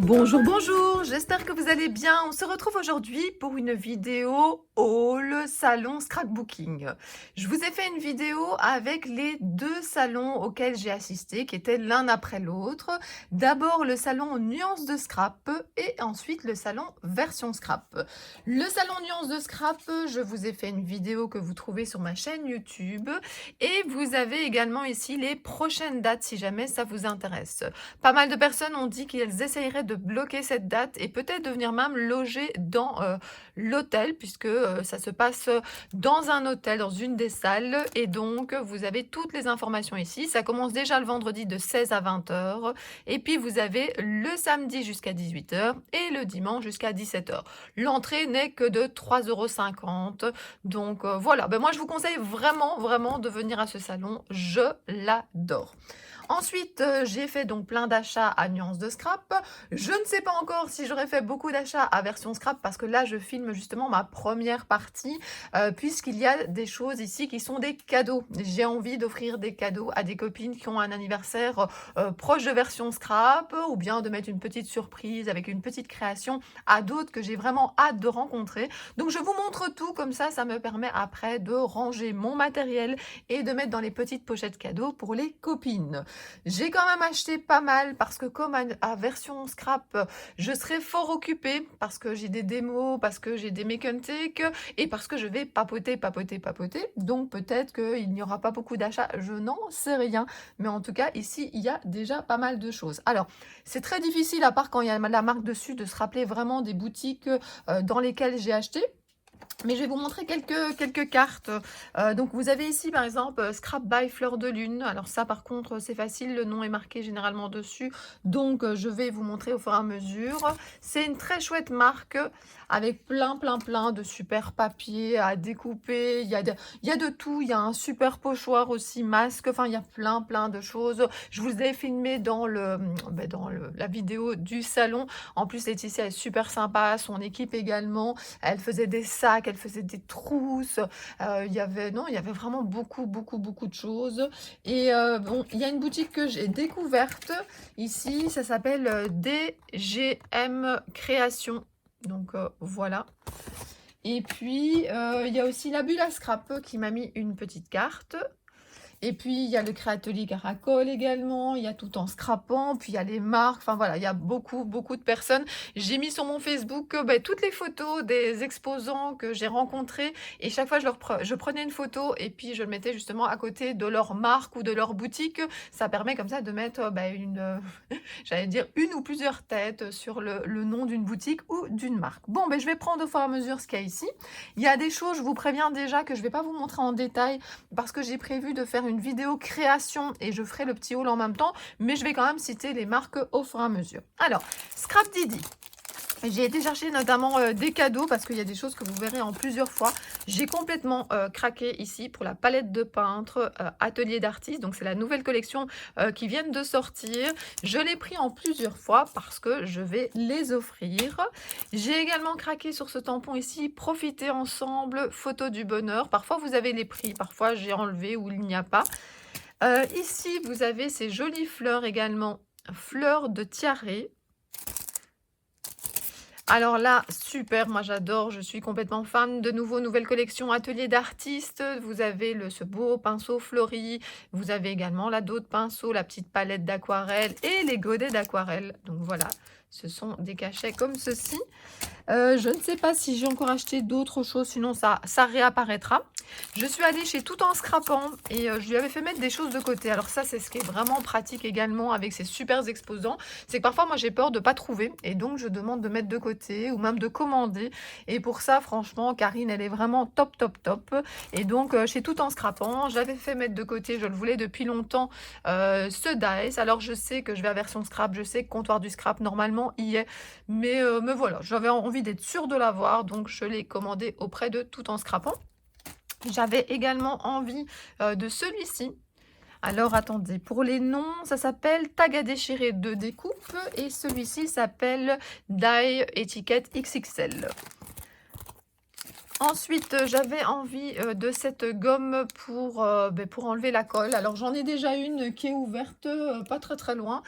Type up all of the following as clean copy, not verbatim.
Bonjour, bonjour, j'espère que vous allez bien. On se retrouve aujourd'hui pour une vidéo haul salon scrapbooking. Je vous ai fait une vidéo avec les deux salons auxquels j'ai assisté, qui étaient l'un après l'autre. D'abord le salon Nuance de Scrap et ensuite le salon Version Scrap. Le salon Nuance de Scrap, je vous ai fait une vidéo que vous trouvez sur ma chaîne YouTube et vous avez également ici les prochaines dates si jamais ça vous intéresse. Pas mal de personnes ont dit qu'elles essaieraient de bloquer cette date et peut-être de venir même loger dans l'hôtel puisque ça se passe dans un hôtel, dans une des salles et donc vous avez toutes les informations ici. Ça commence déjà le vendredi de 16 à 20 heures et puis vous avez le samedi jusqu'à 18 heures et le dimanche jusqu'à 17 heures. L'entrée n'est que de 3,50 €. Donc voilà, moi je vous conseille vraiment de venir à ce salon, je l'adore. Ensuite, j'ai fait donc plein d'achats à Nuance de Scrap. Je ne sais pas encore si j'aurais fait beaucoup d'achats à Version Scrap parce que là, je filme justement ma première partie puisqu'il y a des choses ici qui sont des cadeaux. J'ai envie d'offrir des cadeaux à des copines qui ont un anniversaire proche de Version Scrap ou bien de mettre une petite surprise avec une petite création à d'autres que j'ai vraiment hâte de rencontrer. Donc, je vous montre tout comme ça me permet après de ranger mon matériel et de mettre dans les petites pochettes cadeaux pour les copines. J'ai quand même acheté pas mal parce que comme à Version Scrap, je serai fort occupée parce que j'ai des démos, parce que j'ai des make and take et parce que je vais papoter. Donc peut-être qu'il n'y aura pas beaucoup d'achats, je n'en sais rien. Mais en tout cas, ici, il y a déjà pas mal de choses. Alors, c'est très difficile, à part quand il y a la marque dessus, de se rappeler vraiment des boutiques dans lesquelles j'ai acheté. Mais je vais vous montrer quelques cartes. Donc vous avez ici par exemple Scrap by Fleur de Lune. Alors ça par contre c'est facile, le nom est marqué généralement dessus. Donc je vais vous montrer au fur et à mesure. C'est une très chouette marque avec plein de super papiers à découper. Il y a de tout. Il y a un super pochoir aussi, masque. Enfin il y a plein de choses. Je vous ai filmé dans la vidéo du salon. En plus Laetitia est super sympa, son équipe également. Elle faisait des sacs, elle faisait des trousses. Il y avait vraiment beaucoup de choses. Et bon, il y a une boutique que j'ai découverte ici. Ça s'appelle DGM Création. Donc voilà. Et puis il y a aussi la bulle à scrap qui m'a mis une petite carte. Et puis, il y a le Créatelier Caracol également, il y a Tout en scrapant, puis il y a les marques, enfin voilà, il y a beaucoup de personnes. J'ai mis sur mon Facebook toutes les photos des exposants que j'ai rencontrés et chaque fois, je prenais une photo et puis je le mettais justement à côté de leur marque ou de leur boutique. Ça permet comme ça de mettre j'allais dire une ou plusieurs têtes sur le nom d'une boutique ou d'une marque. Bon, je vais prendre au fur et à mesure ce qu'il y a ici. Il y a des choses, je vous préviens déjà, que je ne vais pas vous montrer en détail parce que j'ai prévu de faire une vidéo création et je ferai le petit haul en même temps, mais je vais quand même citer les marques au fur et à mesure. Alors, Scrap Didi. J'ai été chercher notamment des cadeaux parce qu'il y a des choses que vous verrez en plusieurs fois. J'ai complètement craqué ici pour la palette de peintre Atelier d'artiste. Donc c'est la nouvelle collection qui vient de sortir. Je l'ai pris en plusieurs fois parce que je vais les offrir. J'ai également craqué sur ce tampon ici. Profitez ensemble, photo du bonheur. Parfois vous avez les prix, parfois j'ai enlevé ou il n'y a pas. Ici vous avez ces jolies fleurs également. Fleurs de tiare. Alors là, super, moi j'adore, je suis complètement fan. De nouveau, nouvelle collection Atelier d'artistes. Vous avez ce beau pinceau fleuri. Vous avez également là d'autres pinceaux, la petite palette d'aquarelle et les godets d'aquarelle. Donc voilà, ce sont des cachets comme ceci. Je ne sais pas si j'ai encore acheté d'autres choses, sinon ça réapparaîtra. Je suis allée chez Tout en scrapant et je lui avais fait mettre des choses de côté. Alors ça, c'est ce qui est vraiment pratique également avec ces super exposants. C'est que parfois, moi, j'ai peur de ne pas trouver et donc je demande de mettre de côté ou même de commander. Et pour ça, franchement, Karine, elle est vraiment top. Et donc, chez Tout en scrapant, j'avais fait mettre de côté, je le voulais depuis longtemps, ce dice. Alors, je sais que je vais à version scrap, je sais que Comptoir du Scrap, normalement, y est. Mais voilà, j'avais envie d'être sûre de l'avoir, donc je l'ai commandé auprès de Tout en scrapant. J'avais également envie de celui-ci. Alors attendez, pour les noms, ça s'appelle Tag à déchirer de découpe et celui-ci s'appelle Die étiquette XXL. Ensuite, j'avais envie, de cette gomme pour enlever la colle. Alors j'en ai déjà une qui est ouverte, pas très, très loin,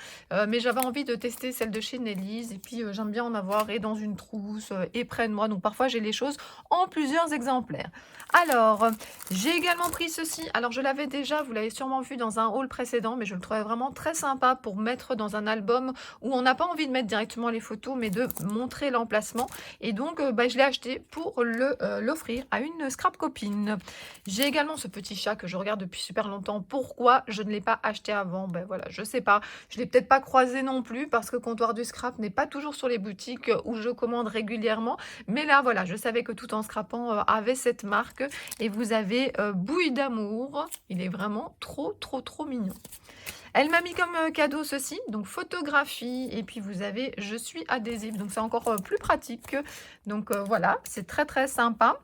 mais j'avais envie de tester celle de chez Nelly's et puis, j'aime bien en avoir et dans une trousse, et près de moi. Donc parfois j'ai les choses en plusieurs exemplaires. Alors, j'ai également pris ceci. Alors je l'avais déjà, vous l'avez sûrement vu dans un haul précédent, mais je le trouvais vraiment très sympa pour mettre dans un album où on n'a pas envie de mettre directement les photos, mais de montrer l'emplacement. Et donc, je l'ai acheté pour l'offrir à une scrap copine. J'ai également ce petit chat que je regarde depuis super longtemps. Pourquoi je ne l'ai pas acheté avant? Ben voilà, je sais pas. Je l'ai peut-être pas croisé non plus parce que Comptoir du Scrap n'est pas toujours sur les boutiques où je commande régulièrement. Mais là, voilà, je savais que Tout en Scrapant avait cette marque. Et vous avez Bouille d'amour. Il est vraiment trop, trop, trop mignon. Elle m'a mis comme cadeau ceci, donc photographie, et puis vous avez je suis adhésive, donc c'est encore plus pratique. Donc voilà, c'est très très sympa.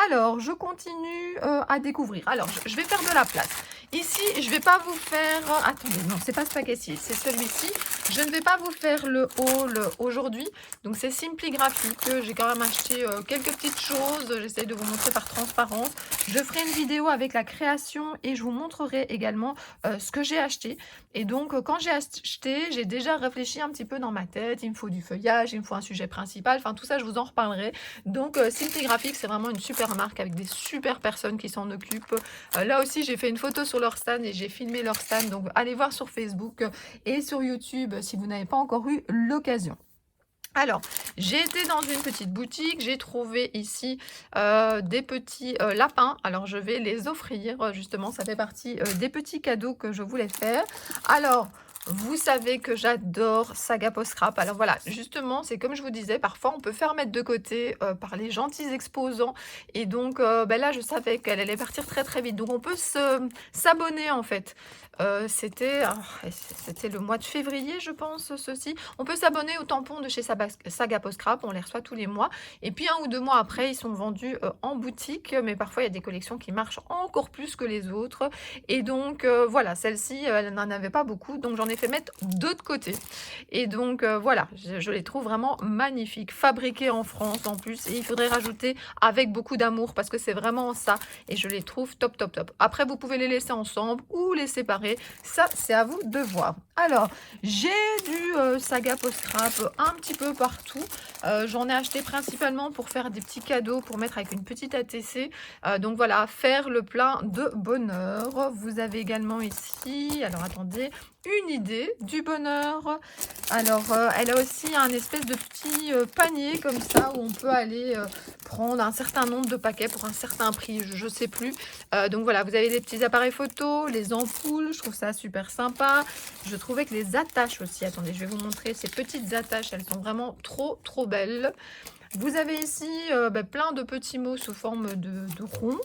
Alors, je continue à découvrir. Alors, je vais faire de la place. Ici, je vais pas vous faire... attendez, non, c'est pas Spaghetti, c'est celui-ci. Je ne vais pas vous faire le haul aujourd'hui. Donc, c'est Simply Graphique. J'ai quand même acheté quelques petites choses. J'essaye de vous montrer par transparence. Je ferai une vidéo avec la création et je vous montrerai également ce que j'ai acheté. Et donc, quand j'ai acheté, j'ai déjà réfléchi un petit peu dans ma tête. Il me faut du feuillage, il me faut un sujet principal. Enfin, tout ça, je vous en reparlerai. Donc, Simply Graphique, c'est vraiment une super marque avec des super personnes qui s'en occupent. Là aussi, j'ai fait une photo sur leur stand et j'ai filmé leur stand. Donc, allez voir sur Facebook et sur YouTube si vous n'avez pas encore eu l'occasion. Alors, j'ai été dans une petite boutique, j'ai trouvé ici des petits lapins. Alors, je vais les offrir, justement, ça fait partie des petits cadeaux que je voulais faire. Alors, vous savez que j'adore Saga Post Scrap. Alors voilà, justement, c'est comme je vous disais, parfois on peut faire mettre de côté par les gentils exposants. Et donc là, je savais qu'elle allait partir très très vite. Donc on peut s'abonner en fait. C'était le mois de février, je pense, ceci. On peut s'abonner aux tampons de chez Saga Post Scrap. On les reçoit tous les mois. Et puis 1 ou 2 mois après, ils sont vendus en boutique. Mais parfois, il y a des collections qui marchent encore plus que les autres. Et donc, voilà, celle-ci, elle n'en avait pas beaucoup. Donc, j'en ai fait mettre 2 de côté. Et donc, voilà, je les trouve vraiment magnifiques. Fabriquées en France, en plus. Et il faudrait rajouter avec beaucoup d'amour parce que c'est vraiment ça. Et je les trouve top, top, top. Après, vous pouvez les laisser ensemble ou les séparer. Ça, c'est à vous de voir. Alors, j'ai du Saga Post Scrap un petit peu partout. J'en ai acheté principalement pour faire des petits cadeaux, pour mettre avec une petite ATC. Donc voilà, faire le plein de bonheur. Vous avez également ici, alors attendez, une idée du bonheur. Alors, elle a aussi un espèce de petit panier comme ça où on peut aller prendre un certain nombre de paquets pour un certain prix, je ne sais plus. Donc voilà, vous avez des petits appareils photo, les ampoules, je trouve ça super sympa. Je trouvais que les attaches aussi, attendez, je vais vous montrer ces petites attaches, elles sont vraiment trop trop belles. Vous avez ici plein de petits mots sous forme de rond.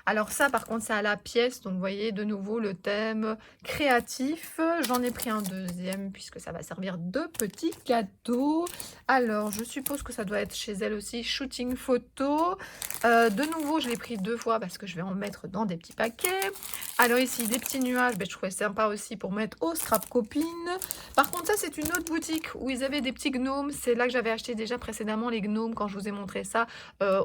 Alors ça, par contre, c'est à la pièce. Donc, vous voyez, de nouveau, le thème créatif. J'en ai pris un deuxième puisque ça va servir de petit cadeau. Alors, je suppose que ça doit être chez elle aussi. Shooting photo. De nouveau, je l'ai pris 2 fois parce que je vais en mettre dans des petits paquets. Alors ici, des petits nuages. Je trouvais sympa aussi pour mettre au scrap copine. Par contre, ça, c'est une autre boutique où ils avaient des petits gnomes. C'est là que j'avais acheté déjà précédemment les gnomes quand je vous ai montré ça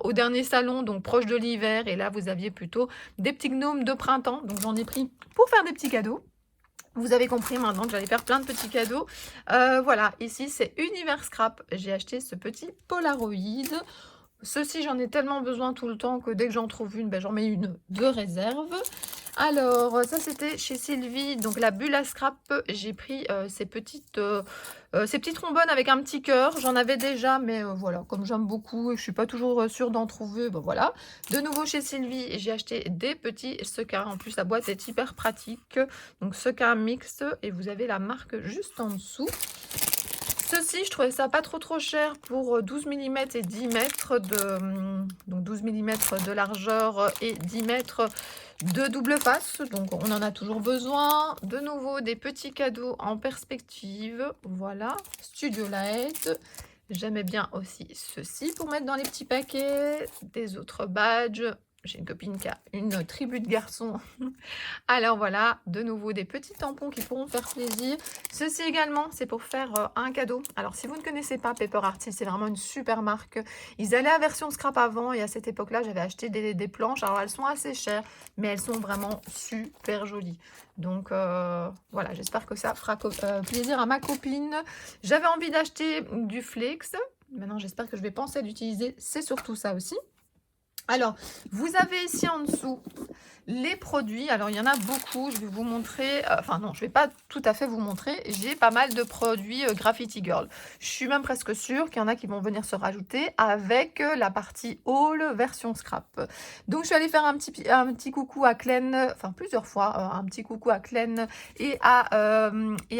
au dernier salon, donc proche de l'hiver. Et là, vous aviez plutôt des petits gnomes de printemps. Donc, j'en ai pris pour faire des petits cadeaux. Vous avez compris maintenant que j'allais faire plein de petits cadeaux. Voilà, ici, c'est Univers Scrap. J'ai acheté ce petit Polaroid. Ceci, j'en ai tellement besoin tout le temps que dès que j'en trouve une, j'en mets une de réserve. Alors, ça, c'était chez Sylvie. Donc, la bulle à scrap, j'ai pris ces petites trombones avec un petit cœur. J'en avais déjà, mais voilà, comme j'aime beaucoup et que je suis pas toujours sûre d'en trouver, voilà. De nouveau chez Sylvie, j'ai acheté des petits sequins. En plus, la boîte est hyper pratique. Donc, sequins mixte et vous avez la marque juste en dessous. Ceci, je trouvais ça pas trop cher pour 12 mm et 10 mètres donc 12 mm de largeur et 10 mètres de double face. Donc, on en a toujours besoin. De nouveau, des petits cadeaux en perspective. Voilà, Studio Light. J'aimais bien aussi ceci pour mettre dans les petits paquets. Des autres badges. J'ai une copine qui a une tribu de garçons. Alors voilà, de nouveau des petits tampons qui pourront faire plaisir. Ceci également, c'est pour faire un cadeau. Alors si vous ne connaissez pas Paper Artist, c'est vraiment une super marque. Ils allaient à version scrap avant et à cette époque-là, j'avais acheté des planches. Alors elles sont assez chères, mais elles sont vraiment super jolies. Donc voilà, j'espère que ça fera plaisir à ma copine. J'avais envie d'acheter du Flex. Maintenant, j'espère que je vais penser à l'utiliser. C'est surtout ça aussi. Alors, vous avez ici en dessous les produits. Alors, il y en a beaucoup. Je vais vous montrer. Enfin, non, je ne vais pas tout à fait vous montrer. J'ai pas mal de produits Graffiti Girl. Je suis même presque sûre qu'il y en a qui vont venir se rajouter avec la partie haul version scrap. Donc, je suis allée faire un petit coucou à Clen, enfin plusieurs fois, un petit coucou à Clen et à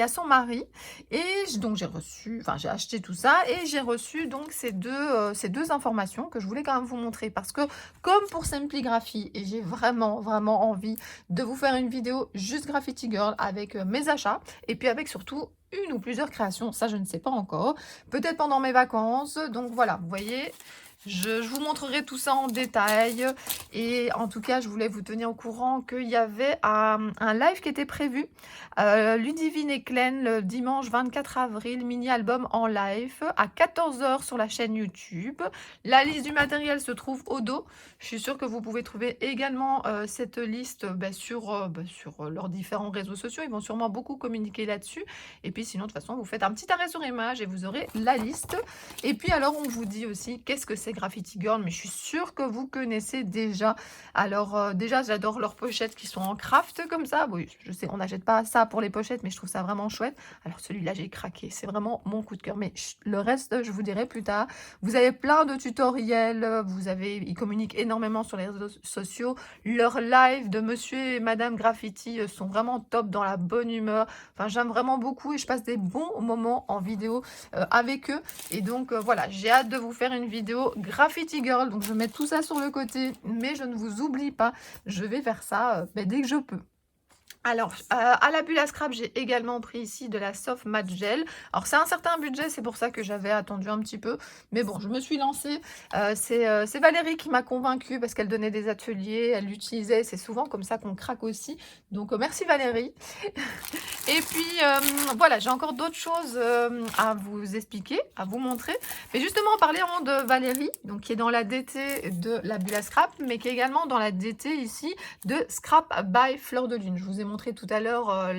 son mari. Et donc, j'ai acheté tout ça et j'ai reçu donc ces deux informations que je voulais quand même vous montrer parce que comme pour Simply Graphie, et j'ai vraiment envie de vous faire une vidéo juste Graffiti Girl avec mes achats et puis avec surtout une ou plusieurs créations, ça je ne sais pas encore, peut-être pendant mes vacances. Donc voilà, vous voyez, je vous montrerai tout ça en détail et en tout cas je voulais vous tenir au courant qu'il y avait un live qui était prévu, Ludivine et Clen le dimanche 24 avril, mini-album en live à 14 h sur la chaîne YouTube. La liste du matériel se trouve au dos. Je suis sûre que vous pouvez trouver également cette liste sur leurs différents réseaux sociaux. Ils vont sûrement beaucoup communiquer là-dessus. Et puis sinon, de toute façon, vous faites un petit arrêt sur image et vous aurez la liste. Et puis alors, on vous dit aussi qu'est-ce que c'est Graffiti Girl, mais je suis sûre que vous connaissez déjà. Alors déjà, j'adore leurs pochettes qui sont en craft comme ça. Oui, je sais, on n'achète pas ça pour les pochettes, mais je trouve ça vraiment chouette. Alors celui-là, j'ai craqué. C'est vraiment mon coup de cœur. Mais le reste, je vous dirai plus tard. Vous avez plein de tutoriels. Ils communiquent énormément sur les réseaux sociaux. Leurs lives de Monsieur et Madame Graffiti sont vraiment top, dans la bonne humeur. Enfin, j'aime vraiment beaucoup et je passe des bons moments en vidéo avec eux. Et donc voilà, j'ai hâte de vous faire une vidéo Graffiti Girl. Donc je mets tout ça sur le côté, mais je ne vous oublie pas, je vais faire ça dès que je peux. Alors, à la bulle à scrap, j'ai également pris ici de la Soft Matte Gel. Alors, c'est un certain budget, c'est pour ça que j'avais attendu un petit peu. Mais bon, je me suis lancée. C'est Valérie qui m'a convaincue parce qu'elle donnait des ateliers, elle l'utilisait. C'est souvent comme ça qu'on craque aussi. Donc, merci Valérie. Et puis, voilà, j'ai encore d'autres choses à vous expliquer, à vous montrer. Mais justement, en parlant de Valérie, donc qui est dans la DT de la bulle à scrap, mais qui est également dans la DT ici de Scrap by Fleur de Lune. Je vous ai montré tout à l'heure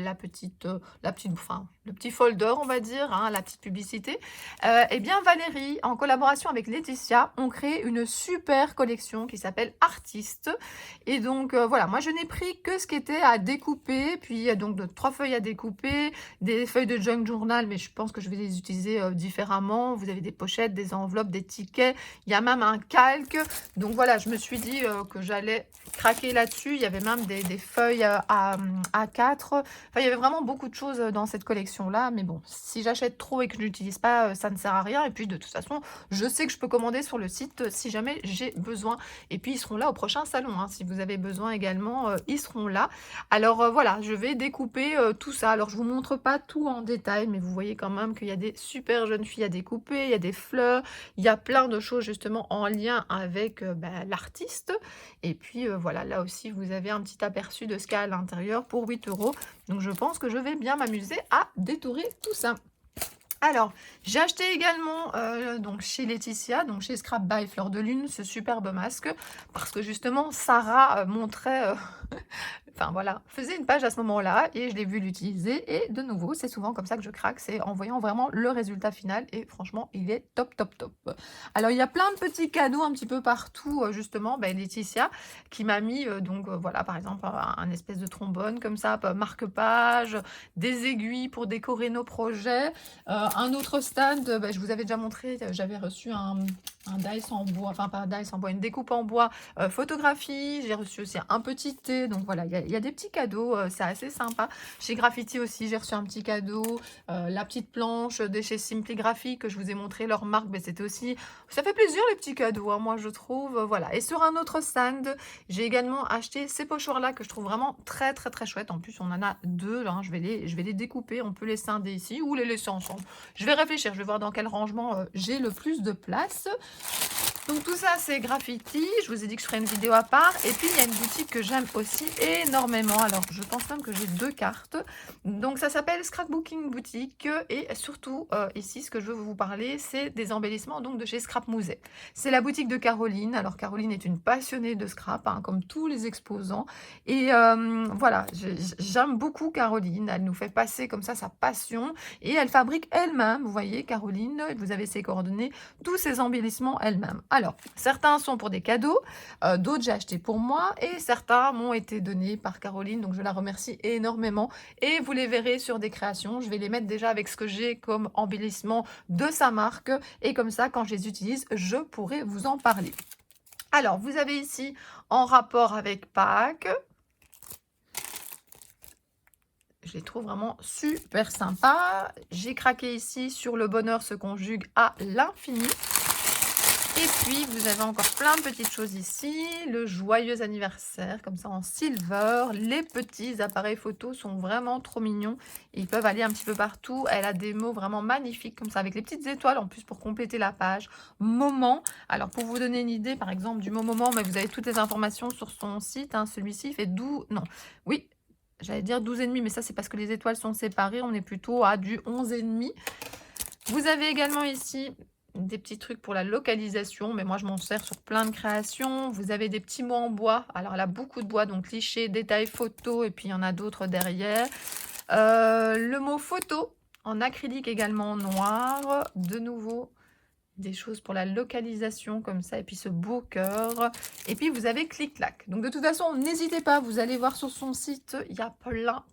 le petit folder, on va dire, hein, la petite publicité. Eh bien, Valérie, en collaboration avec Laetitia, ont créé une super collection qui s'appelle Artiste. Et donc, voilà, moi, je n'ai pris que ce qui était à découper. Puis, donc, 3 feuilles à découper, des feuilles de junk journal, mais je pense que je vais les utiliser différemment. Vous avez des pochettes, des enveloppes, des tickets. Il y a même un calque. Donc, voilà, je me suis dit que j'allais craquer là-dessus. Il y avait même des feuilles à 4. Enfin, il y avait vraiment beaucoup de choses dans cette collection-là. Mais bon, si j'achète trop et que je n'utilise pas, ça ne sert à rien. Et puis, de toute façon, je sais que je peux commander sur le site si jamais j'ai besoin. Et puis, ils seront là au prochain salon, hein. Si vous avez besoin également, ils seront là. Alors, voilà, je vais découper tout ça. Alors, je vous montre pas tout en détail, mais vous voyez quand même qu'il y a des super jeunes filles à découper. Il y a des fleurs. Il y a plein de choses justement en lien avec l'artiste. Et puis, voilà, là aussi, vous avez un petit aperçu de ce qu'il y a à l'intérieur pour 8 €. Donc, je pense que je vais bien m'amuser à détourer tout ça. Alors, j'ai acheté également donc chez Laetitia, donc chez Scrap by Fleur de Lune, ce superbe masque, parce que justement, Sarah montrait, enfin voilà, faisait une page à ce moment-là, et je l'ai vu l'utiliser, et de nouveau, c'est souvent comme ça que je craque, c'est en voyant vraiment le résultat final, et franchement, il est top, top, top. Alors, il y a plein de petits cadeaux un petit peu partout, justement, Laetitia, qui m'a mis, donc voilà, par exemple, un espèce de trombone comme ça, marque-page, des aiguilles pour décorer nos projets, un autre stand, je vous avais déjà montré, j'avais reçu un dice en bois, enfin pas un dice en bois, une découpe en bois photographie. J'ai reçu aussi un petit thé, donc voilà, il y a des petits cadeaux, c'est assez sympa. Chez Graffiti aussi, j'ai reçu un petit cadeau, la petite planche de chez Simply Graphie que je vous ai montré leur marque, c'était aussi, ça fait plaisir les petits cadeaux, hein, moi je trouve, voilà. Et sur un autre stand, j'ai également acheté ces pochoirs là que je trouve vraiment très très très chouettes. En plus, on en a 2 là, hein, je vais les découper, on peut les scinder ici ou les laisser ensemble. Je vais réfléchir, je vais voir dans quel rangement j'ai le plus de place. Donc tout ça, c'est graffiti. Je vous ai dit que je ferais une vidéo à part. Et puis, il y a une boutique que j'aime aussi énormément. Alors, je pense même que j'ai 2 cartes. Donc, ça s'appelle Scrapbooking Boutique. Et surtout, ici, ce que je veux vous parler, c'est des embellissements donc de chez Scrap Musée. C'est la boutique de Caroline. Alors, Caroline est une passionnée de scrap, hein, comme tous les exposants. Et voilà, j'aime beaucoup Caroline. Elle nous fait passer comme ça sa passion. Et elle fabrique elle-même, vous voyez, Caroline, vous avez ses coordonnées, tous ces embellissements elle-même. Alors, certains sont pour des cadeaux, d'autres j'ai acheté pour moi et certains m'ont été donnés par Caroline, donc je la remercie énormément et vous les verrez sur des créations. Je vais les mettre déjà avec ce que j'ai comme embellissement de sa marque et comme ça, quand je les utilise, je pourrai vous en parler. Alors, vous avez ici, en rapport avec Pâques, je les trouve vraiment super sympas. J'ai craqué ici sur le bonheur se conjugue à l'infini. Et puis, vous avez encore plein de petites choses ici. Le joyeux anniversaire, comme ça en silver. Les petits appareils photo sont vraiment trop mignons. Ils peuvent aller un petit peu partout. Elle a des mots vraiment magnifiques, comme ça, avec les petites étoiles en plus pour compléter la page. Moment. Alors, pour vous donner une idée, par exemple, du mot moment, mais vous avez toutes les informations sur son site. Hein. Celui-ci fait 12... Non, oui, j'allais dire 12,5, mais ça, c'est parce que les étoiles sont séparées. On est plutôt à du 11,5. Vous avez également ici des petits trucs pour la localisation, mais moi je m'en sers sur plein de créations. Vous avez des petits mots en bois. Alors elle a beaucoup de bois, donc cliché, détail, photo, et puis il y en a d'autres derrière. Le mot photo en acrylique également noir. De nouveau, des choses pour la localisation comme ça, et puis ce beau cœur. Et puis vous avez clic-clac. Donc de toute façon, n'hésitez pas, vous allez voir sur son site, il y a plein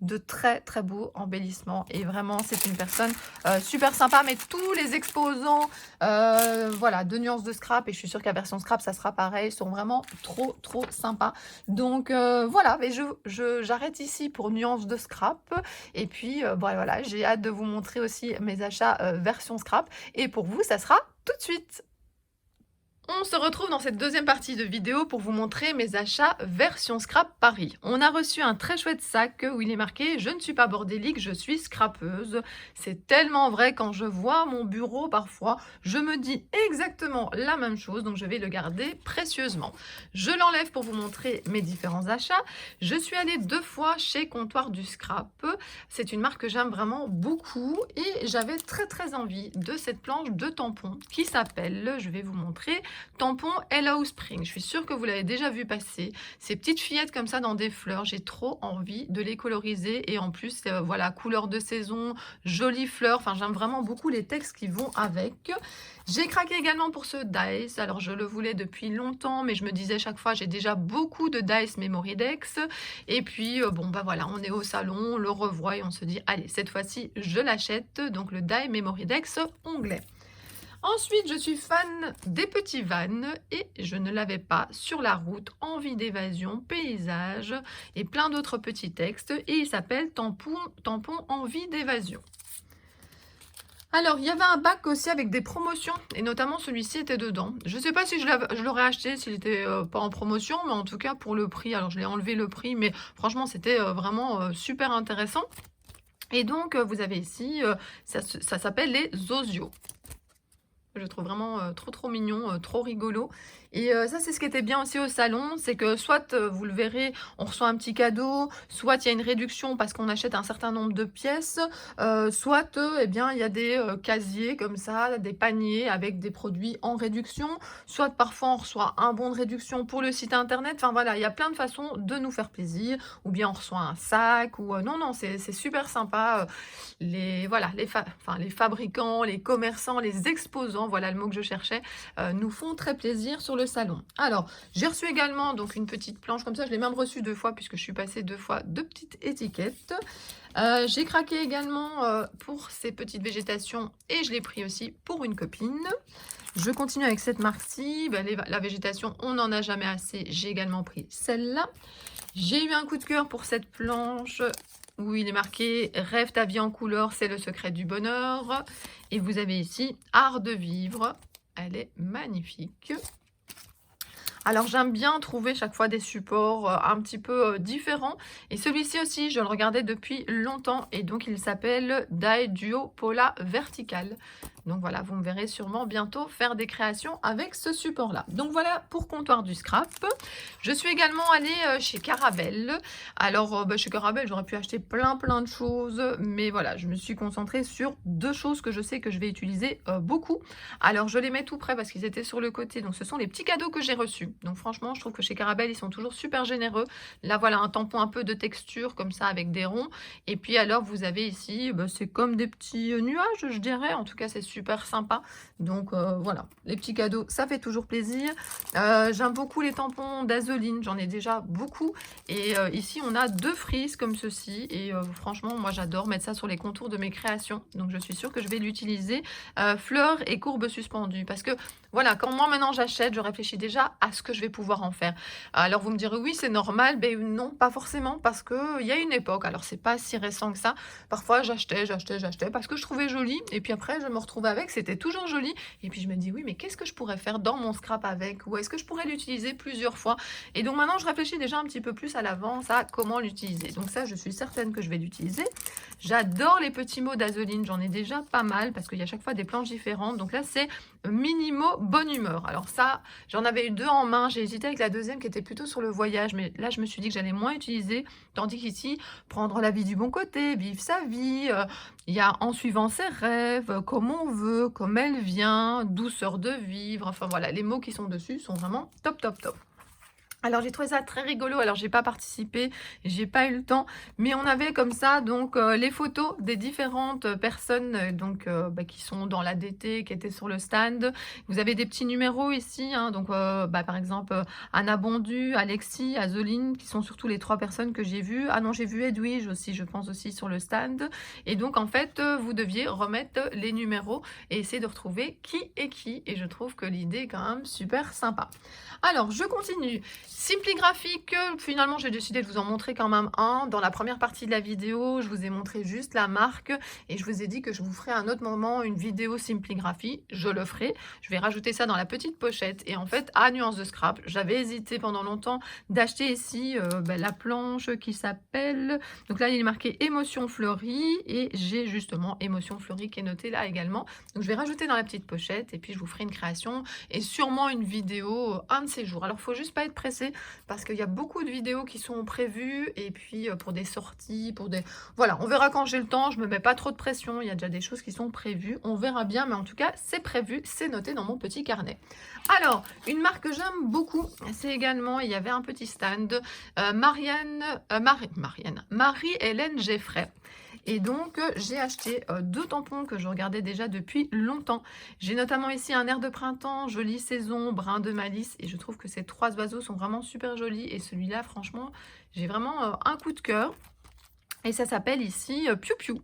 de très beaux embellissements. Et vraiment, c'est une personne super sympa. Mais tous les exposants voilà, de nuances de scrap, et je suis sûre qu'à version scrap, ça sera pareil, sont vraiment trop sympas. Donc voilà, mais j'arrête ici pour nuances de scrap. Et puis voilà, j'ai hâte de vous montrer aussi mes achats version scrap. Et pour vous, ça sera tout de suite. On se retrouve dans cette deuxième partie de vidéo pour vous montrer mes achats version Scrap Paris. On a reçu un très chouette sac où il est marqué « Je ne suis pas bordélique, je suis scrapeuse ». C'est tellement vrai, quand je vois mon bureau parfois, je me dis exactement la même chose, donc je vais le garder précieusement. Je l'enlève pour vous montrer mes différents achats. Je suis allée 2 fois chez Comptoir du Scrap. C'est une marque que j'aime vraiment beaucoup et j'avais très envie de cette planche de tampons qui s'appelle, je vais vous montrer, tampon Hello Spring. Je suis sûre que vous l'avez déjà vu passer. Ces petites fillettes comme ça dans des fleurs, j'ai trop envie de les coloriser. Et en plus, voilà, couleur de saison, jolies fleurs. Enfin, j'aime vraiment beaucoup les textes qui vont avec. J'ai craqué également pour ce Dice. Alors, je le voulais depuis longtemps, mais je me disais chaque fois, j'ai déjà beaucoup de Dice Memory Dex. Et puis, bon, bah voilà, on est au salon, on le revoit et on se dit, allez, cette fois-ci, je l'achète. Donc, le Die Memory Dex onglet. Ensuite, je suis fan des petits vannes et je ne l'avais pas sur la route, envie d'évasion, paysage et plein d'autres petits textes. Et il s'appelle tampon envie d'évasion. Alors, il y avait un bac aussi avec des promotions et notamment celui-ci était dedans. Je ne sais pas si je l'aurais acheté s'il n'était pas en promotion, mais en tout cas pour le prix. Alors, je l'ai enlevé le prix, mais franchement, c'était vraiment super intéressant. Et donc, vous avez ici, ça s'appelle les Zozio. Je trouve vraiment trop mignon, trop rigolo. Et ça, c'est ce qui était bien aussi au salon, c'est que soit, vous le verrez, on reçoit un petit cadeau, soit il y a une réduction parce qu'on achète un certain nombre de pièces, soit, eh bien, il y a des casiers comme ça, des paniers avec des produits en réduction, soit parfois on reçoit un bon de réduction pour le site internet. Enfin voilà, il y a plein de façons de nous faire plaisir, ou bien on reçoit un sac, ou non, c'est super sympa. Les fabricants, les commerçants, les exposants, voilà le mot que je cherchais, nous font très plaisir sur le salon. Alors, j'ai reçu également donc une petite planche comme ça, je l'ai même reçue 2 fois puisque je suis passée 2 fois 2 petites étiquettes. J'ai craqué également pour ces petites végétations et je l'ai pris aussi pour une copine. Je continue avec cette marque-ci, la végétation, on n'en a jamais assez, j'ai également pris celle-là. J'ai eu un coup de cœur pour cette planche où il est marqué « Rêve ta vie en couleur, c'est le secret du bonheur ». Et vous avez ici « Art de vivre ». Elle est magnifique. Alors, j'aime bien trouver chaque fois des supports un petit peu différents. Et celui-ci aussi, je le regardais depuis longtemps. Et donc, il s'appelle Die Duo Pola Vertical. Donc voilà, vous me verrez sûrement bientôt faire des créations avec ce support-là. Donc voilà pour Comptoir du Scrap. Je suis également allée chez Caravelle. Alors chez Caravelle, j'aurais pu acheter plein de choses, mais voilà, je me suis concentrée sur 2 choses que je sais que je vais utiliser beaucoup. Alors je les mets tout près parce qu'ils étaient sur le côté. Donc ce sont les petits cadeaux que j'ai reçus. Donc franchement, je trouve que chez Caravelle, ils sont toujours super généreux. Là voilà, un tampon un peu de texture comme ça avec des ronds. Et puis alors vous avez ici, c'est comme des petits nuages, je dirais. En tout cas, c'est super sympa. Donc voilà, les petits cadeaux, ça fait toujours plaisir. J'aime beaucoup les tampons d'Azoline, j'en ai déjà beaucoup. Et ici, on a 2 frises comme ceci. Et franchement, moi, j'adore mettre ça sur les contours de mes créations. Donc, je suis sûre que je vais l'utiliser. Fleurs et courbes suspendues. Parce que, voilà, quand moi, maintenant, j'achète, je réfléchis déjà à ce que je vais pouvoir en faire. Alors, vous me direz, oui, c'est normal. Ben non, pas forcément. Parce qu'il y a une époque, alors c'est pas si récent que ça. Parfois, j'achetais parce que je trouvais joli. Et puis après, je me retrouvais avec, c'était toujours joli. Et puis, je me dis, oui, mais qu'est-ce que je pourrais faire dans mon scrap avec? Ou est-ce que je pourrais l'utiliser plusieurs fois? Et donc, maintenant, je réfléchis déjà un petit peu plus à l'avance à comment l'utiliser. Donc ça, je suis certaine que je vais l'utiliser. J'adore les petits mots d'Azoline. J'en ai déjà pas mal parce qu'il y a chaque fois des planches différentes. Donc là, c'est Minimo Bonne Humeur. Alors ça, j'en avais eu 2 en main. J'ai hésité avec la deuxième qui était plutôt sur le voyage. Mais là, je me suis dit que j'allais moins utiliser. Tandis qu'ici, prendre la vie du bon côté, vivre sa vie. Il y a en suivant ses rêves, comme on veut, comme elle vient, douceur de vivre. Enfin voilà, les mots qui sont dessus sont vraiment top. Alors j'ai trouvé ça très rigolo, alors j'ai pas participé, j'ai pas eu le temps, mais on avait comme ça donc les photos des différentes personnes qui sont dans l'ADT, qui étaient sur le stand. Vous avez des petits numéros ici, hein, donc par exemple Anna Bondu, Alexis, Azoline, qui sont surtout les 3 personnes que j'ai vues. Ah non, j'ai vu Edwige aussi, je pense aussi sur le stand. Et donc en fait, vous deviez remettre les numéros et essayer de retrouver qui est qui. Et je trouve que l'idée est quand même super sympa. Alors je continue. Simply Graphique, finalement j'ai décidé de vous en montrer quand même un. Dans la première partie de la vidéo, je vous ai montré juste la marque et je vous ai dit que je vous ferai à un autre moment une vidéo Simply Graphique. Je le ferai. Je vais rajouter ça dans la petite pochette. Et en fait, à Nuance de Scrap, j'avais hésité pendant longtemps d'acheter ici la planche qui s'appelle... Donc là, il est marqué Émotion fleurie et j'ai justement Émotion fleurie qui est notée là également. Donc je vais rajouter dans la petite pochette et puis je vous ferai une création et sûrement une vidéo un de ces jours. Alors, il ne faut juste pas être pressé parce qu'il y a beaucoup de vidéos qui sont prévues et puis pour des sorties, pour des... Voilà, on verra quand j'ai le temps, je ne me mets pas trop de pression, il y a déjà des choses qui sont prévues, on verra bien, mais en tout cas, c'est prévu, c'est noté dans mon petit carnet. Alors, une marque que j'aime beaucoup, c'est également, il y avait un petit stand, Marie-Hélène Geffray. Et donc, j'ai acheté 2 tampons que je regardais déjà depuis longtemps. J'ai notamment ici un air de printemps, jolie saison, brin de malice. Et je trouve que ces 3 oiseaux sont vraiment super jolis. Et celui-là, franchement, j'ai vraiment un coup de cœur. Et ça s'appelle ici Piu Piu.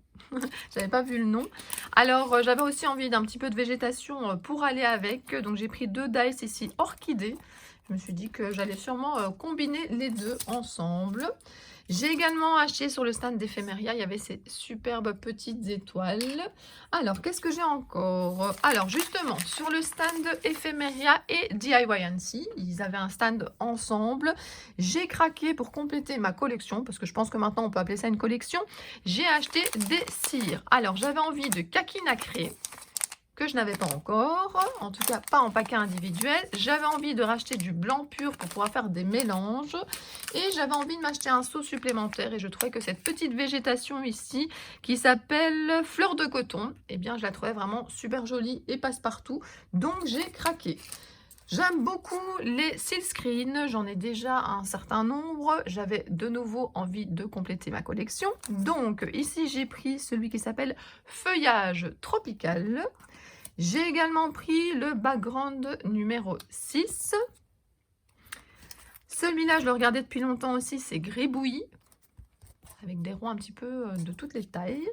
J'avais pas vu le nom. Alors, j'avais aussi envie d'un petit peu de végétation pour aller avec. Donc, j'ai pris 2 dice ici orchidées. Je me suis dit que j'allais sûrement combiner les 2 ensemble. J'ai également acheté sur le stand d'Ephemeria, il y avait ces superbes petites étoiles. Alors, qu'est-ce que j'ai encore? Alors, justement, sur le stand Ephemeria et DIYNC, ils avaient un stand ensemble. J'ai craqué pour compléter ma collection, parce que je pense que maintenant on peut appeler ça une collection. J'ai acheté des cires. Alors, j'avais envie de kaki nacré, que je n'avais pas encore, en tout cas pas en paquet individuel. J'avais envie de racheter du blanc pur pour pouvoir faire des mélanges et j'avais envie de m'acheter un seau supplémentaire et je trouvais que cette petite végétation ici qui s'appelle fleur de coton, eh bien je la trouvais vraiment super jolie et passe-partout, donc j'ai craqué. J'aime beaucoup les silkscreen, j'en ai déjà un certain nombre, j'avais de nouveau envie de compléter ma collection. Donc ici j'ai pris celui qui s'appelle Feuillage Tropical. J'ai également pris le background numéro 6. Celui-là, je le regardais depuis longtemps aussi, c'est Gribouillis, avec des ronds un petit peu de toutes les tailles.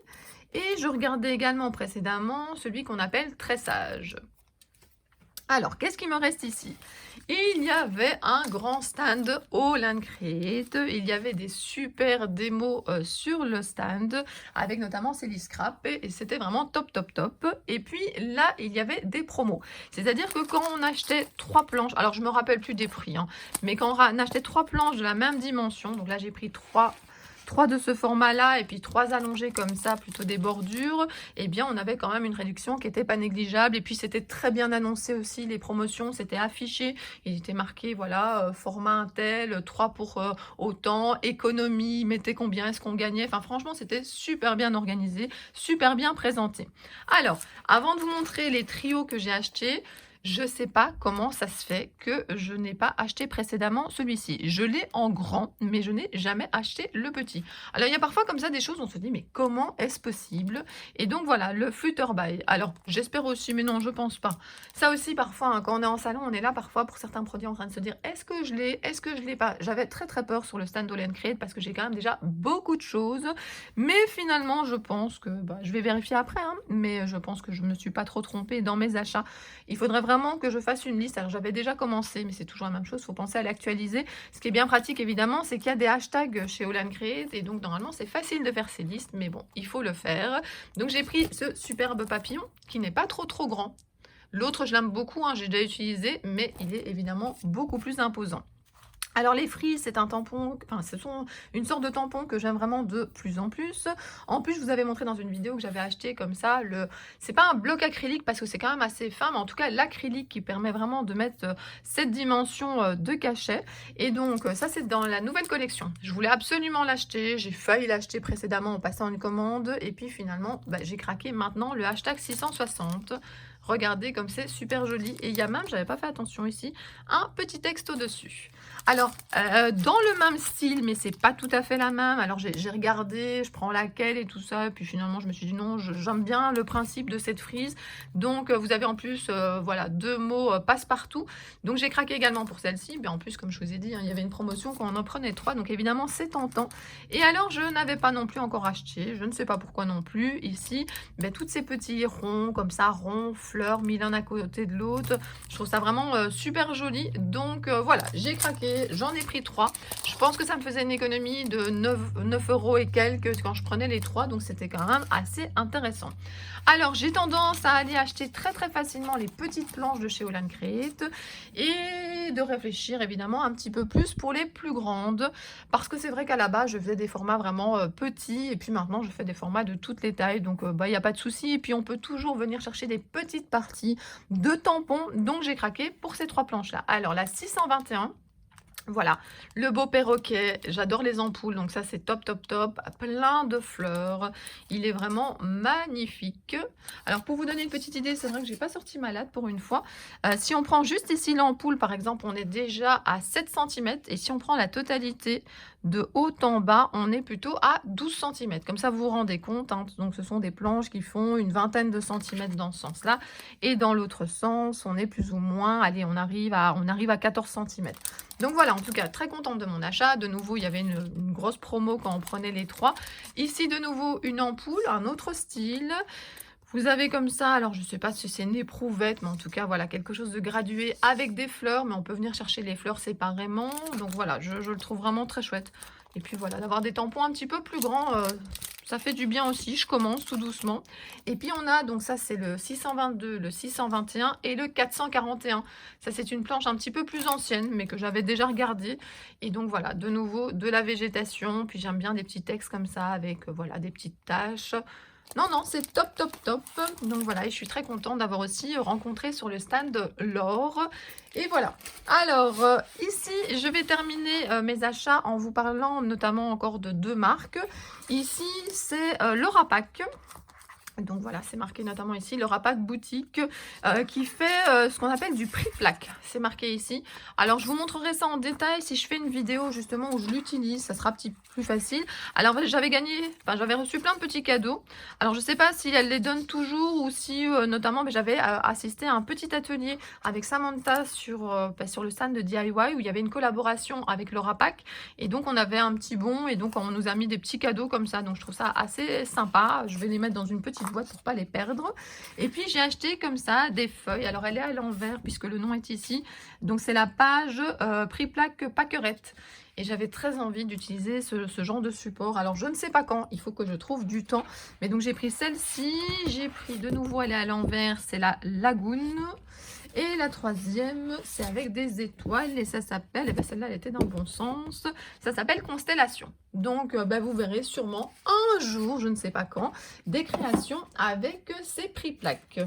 Et je regardais également précédemment celui qu'on appelle Tressage. Alors, qu'est-ce qui me reste ici? Il y avait un grand stand All and Create. Il y avait des super démos sur le stand, avec notamment Célie Scrap, et c'était vraiment top. Et puis là, il y avait des promos. C'est-à-dire que quand on achetait 3 planches, alors je me rappelle plus des prix, hein, mais quand on achetait 3 planches de la même dimension, donc là j'ai pris 3 3 de ce format-là et puis 3 allongés comme ça, plutôt des bordures, eh bien, on avait quand même une réduction qui était pas négligeable. Et puis, c'était très bien annoncé aussi, les promotions, c'était affiché. Il était marqué, voilà, format Intel, 3 pour autant, économie, mettez combien est-ce qu'on gagnait. Enfin, franchement, c'était super bien organisé, super bien présenté. Alors, avant de vous montrer les trios que j'ai achetés, je sais pas comment ça se fait que je n'ai pas acheté précédemment celui-ci. Je l'ai en grand, mais je n'ai jamais acheté le petit. Alors, il y a parfois comme ça des choses, on se dit, mais comment est-ce possible? Et donc, voilà, le Flutterby. Alors, j'espère aussi, mais non, je pense pas. Ça aussi, parfois, hein, quand on est en salon, on est là parfois pour certains produits en train de se dire, est-ce que je l'ai? Est-ce que je l'ai pas? J'avais très très peur sur le stand d'All Create parce que j'ai quand même déjà beaucoup de choses. Mais finalement, je pense que, je vais vérifier après, hein, mais je pense que je me suis pas trop trompée dans mes achats. Il faudrait vraiment que je fasse une liste. Alors, j'avais déjà commencé, mais c'est toujours la même chose. Il faut penser à l'actualiser. Ce qui est bien pratique, évidemment, c'est qu'il y a des hashtags chez All Create. Et donc, normalement, c'est facile de faire ces listes. Mais bon, il faut le faire. Donc, j'ai pris ce superbe papillon qui n'est pas trop grand. L'autre, je l'aime beaucoup. Hein, j'ai déjà utilisé, mais il est évidemment beaucoup plus imposant. Alors les frises, c'est un tampon, enfin ce sont une sorte de tampon que j'aime vraiment de plus en plus. En plus, je vous avais montré dans une vidéo que j'avais acheté comme ça, c'est pas un bloc acrylique parce que c'est quand même assez fin, mais en tout cas l'acrylique qui permet vraiment de mettre cette dimension de cachet. Et donc ça c'est dans la nouvelle collection. Je voulais absolument l'acheter, j'ai failli l'acheter précédemment en passant une commande et puis finalement j'ai craqué maintenant le hashtag 660. Regardez comme c'est super joli. Et il y a même, j'avais pas fait attention ici, un petit texte au-dessus. Alors, dans le même style, mais c'est pas tout à fait la même. Alors, j'ai regardé, je prends laquelle et tout ça. Et puis finalement, je me suis dit non, j'aime bien le principe de cette frise. Donc, vous avez en plus, voilà, 2 mots passe-partout. Donc, j'ai craqué également pour celle-ci. Mais en plus, comme je vous ai dit, hein, il y avait une promotion quand on en prenait 3. Donc, évidemment, c'est tentant. Et alors, je n'avais pas non plus encore acheté. Je ne sais pas pourquoi non plus. Ici, toutes ces petits ronds, comme ça, ronds, fleurs, mis l'un à côté de l'autre. Je trouve ça vraiment super joli. Donc, voilà, j'ai craqué. J'en ai pris 3. Je pense que ça me faisait une économie de 9 € et quelques quand je prenais les 3. Donc, c'était quand même assez intéressant. Alors, j'ai tendance à aller acheter très facilement les petites planches de chez All Create et de réfléchir évidemment un petit peu plus pour les plus grandes. Parce que c'est vrai qu'à la base, je faisais des formats vraiment petits. Et puis maintenant, je fais des formats de toutes les tailles. Donc, il n'y a pas de souci. Et puis, on peut toujours venir chercher des petites parties de tampons. Donc, j'ai craqué pour ces 3 planches-là. Alors, la 621. Voilà, le beau perroquet, j'adore les ampoules, donc ça c'est top, plein de fleurs, il est vraiment magnifique. Alors pour vous donner une petite idée, c'est vrai que j'ai pas sorti malade pour une fois. Si on prend juste ici l'ampoule par exemple, on est déjà à 7 cm et si on prend la totalité de haut en bas, on est plutôt à 12 cm. Comme ça vous vous rendez compte, hein. Donc ce sont des planches qui font une vingtaine de centimètres dans ce sens-là et dans l'autre sens, on est plus ou moins, allez, on arrive à 14 cm. Donc voilà, en tout cas, très contente de mon achat. De nouveau, il y avait une grosse promo quand on prenait les 3. Ici, de nouveau, une ampoule, un autre style. Vous avez comme ça, alors je ne sais pas si c'est une éprouvette, mais en tout cas, voilà, quelque chose de gradué avec des fleurs. Mais on peut venir chercher les fleurs séparément. Donc voilà, je le trouve vraiment très chouette. Et puis voilà, d'avoir des tampons un petit peu plus grands, ça fait du bien aussi. Je commence tout doucement. Et puis on a, donc ça c'est le 622, le 621 et le 441. Ça c'est une planche un petit peu plus ancienne, mais que j'avais déjà regardée. Et donc voilà, de nouveau, de la végétation. Puis j'aime bien des petits textes comme ça, avec voilà, des petites taches. Non, c'est top. Donc voilà, et je suis très contente d'avoir aussi rencontré sur le stand Laure. Et voilà. Alors, ici, je vais terminer mes achats en vous parlant notamment encore de 2 marques. Ici, c'est Laurapac. Donc voilà, c'est marqué notamment ici, Laurapac boutique qui fait ce qu'on appelle du prix-plaque. C'est marqué ici. Alors, je vous montrerai ça en détail si je fais une vidéo justement où je l'utilise. Ça sera un petit peu plus facile. Alors, j'avais reçu plein de petits cadeaux. Alors, je ne sais pas si elle les donne toujours ou si notamment, j'avais assisté à un petit atelier avec Samantha sur le stand de DIY où il y avait une collaboration avec Laurapac. Et donc, on avait un petit bon et donc on nous a mis des petits cadeaux comme ça. Donc, je trouve ça assez sympa. Je vais les mettre dans une petite boîte pour pas les perdre. Et puis j'ai acheté comme ça des feuilles. Alors elle est à l'envers puisque le nom est ici. Donc c'est la page prix-plaque Pacquerette. Et j'avais très envie d'utiliser ce genre de support. Alors je ne sais pas quand, il faut que je trouve du temps. Mais donc j'ai pris celle-ci. J'ai pris de nouveau, elle est à l'envers, c'est la Lagoon. Et la troisième, c'est avec des étoiles et ça s'appelle, et ben celle-là elle était dans le bon sens, ça s'appelle Constellation. Donc ben, vous verrez sûrement un jour, je ne sais pas quand, des créations avec ces prix plaques.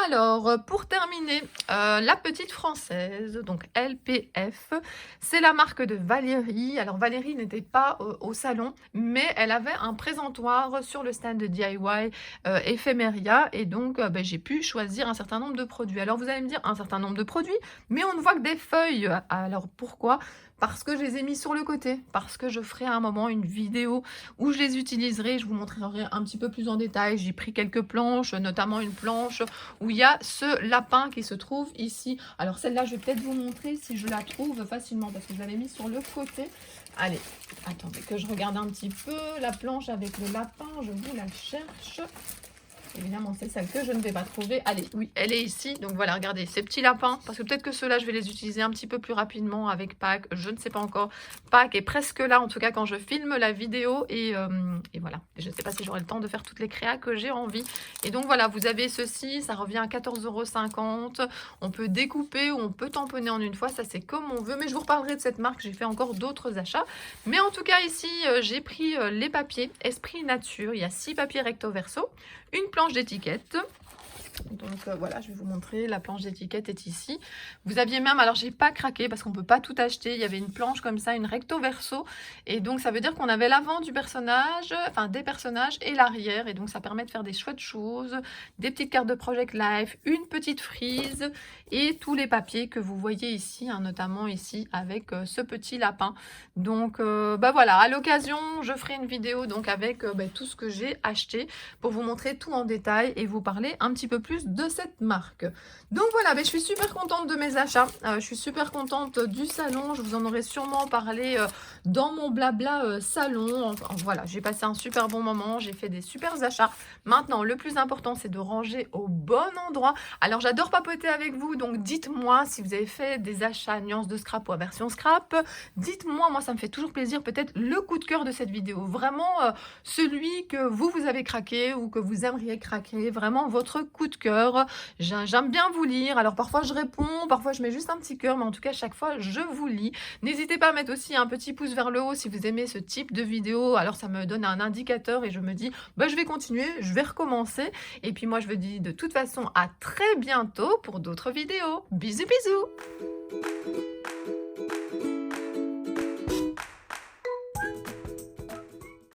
Alors, pour terminer, la petite française, donc LPF, c'est la marque de Valérie. Alors Valérie n'était pas au salon, mais elle avait un présentoir sur le stand de DIY Ephemeria et donc ben, j'ai pu choisir un certain nombre de produits. Alors vous allez me dire un certain nombre de produits, mais on ne voit que des feuilles. Alors pourquoi? Parce que je les ai mis sur le côté, parce que je ferai à un moment une vidéo où je les utiliserai, je vous montrerai un petit peu plus en détail. J'ai pris quelques planches, notamment une planche où il y a ce lapin qui se trouve ici. Alors celle-là, je vais peut-être vous montrer si je la trouve facilement, parce que je l'avais mis sur le côté. Allez, attendez que je regarde un petit peu la planche avec le lapin, je vous la cherche. Évidemment, c'est celle que je ne vais pas trouver. Allez, oui, elle est ici. Donc voilà, regardez, ces petits lapins. Parce que peut-être que ceux-là, je vais les utiliser un petit peu plus rapidement avec Pâques. Je ne sais pas encore. Pâques est presque là, en tout cas, quand je filme la vidéo. Et voilà. Je ne sais pas si j'aurai le temps de faire toutes les créas que j'ai envie. Et donc voilà, vous avez ceci. Ça revient à 14,50 €. On peut découper ou on peut tamponner en une fois. Ça, c'est comme on veut. Mais je vous reparlerai de cette marque. J'ai fait encore d'autres achats. Mais en tout cas, ici, j'ai pris les papiers Esprit Nature. Il y a 6 papiers recto verso. Une planche d'étiquette. Donc voilà, je vais vous montrer, la planche d'étiquette est ici. Vous aviez même, alors j'ai pas craqué parce qu'on peut pas tout acheter, il y avait une planche comme ça, une recto verso, et donc ça veut dire qu'on avait l'avant du personnage, enfin des personnages et l'arrière, et donc ça permet de faire des chouettes choses, des petites cartes de Project Life, une petite frise, et tous les papiers que vous voyez ici, hein, notamment ici avec ce petit lapin. Donc bah voilà, à l'occasion, je ferai une vidéo donc avec tout ce que j'ai acheté pour vous montrer tout en détail et vous parler un petit peu plus de cette marque. Donc voilà, je suis super contente de mes achats. Je suis super contente du salon. Je vous en aurai sûrement parlé dans mon blabla salon. Enfin, voilà, j'ai passé un super bon moment. J'ai fait des super achats. Maintenant, le plus important, c'est de ranger au bon endroit. Alors, j'adore papoter avec vous. Donc, dites-moi si vous avez fait des achats nuances de scrap ou à version scrap. Dites-moi, moi, ça me fait toujours plaisir. Peut-être le coup de cœur de cette vidéo. Vraiment, celui que vous avez craqué ou que vous aimeriez craquer. Vraiment, votre coup de cœur. J'aime bien vous lire. Alors, parfois, je réponds. Parfois, je mets juste un petit cœur. Mais en tout cas, chaque fois, je vous lis. N'hésitez pas à mettre aussi un petit pouce vers le haut si vous aimez ce type de vidéo. Alors, ça me donne un indicateur et je me dis, je vais continuer, je vais recommencer. Et puis, moi, je vous dis de toute façon à très bientôt pour d'autres vidéos. Bisous, bisous!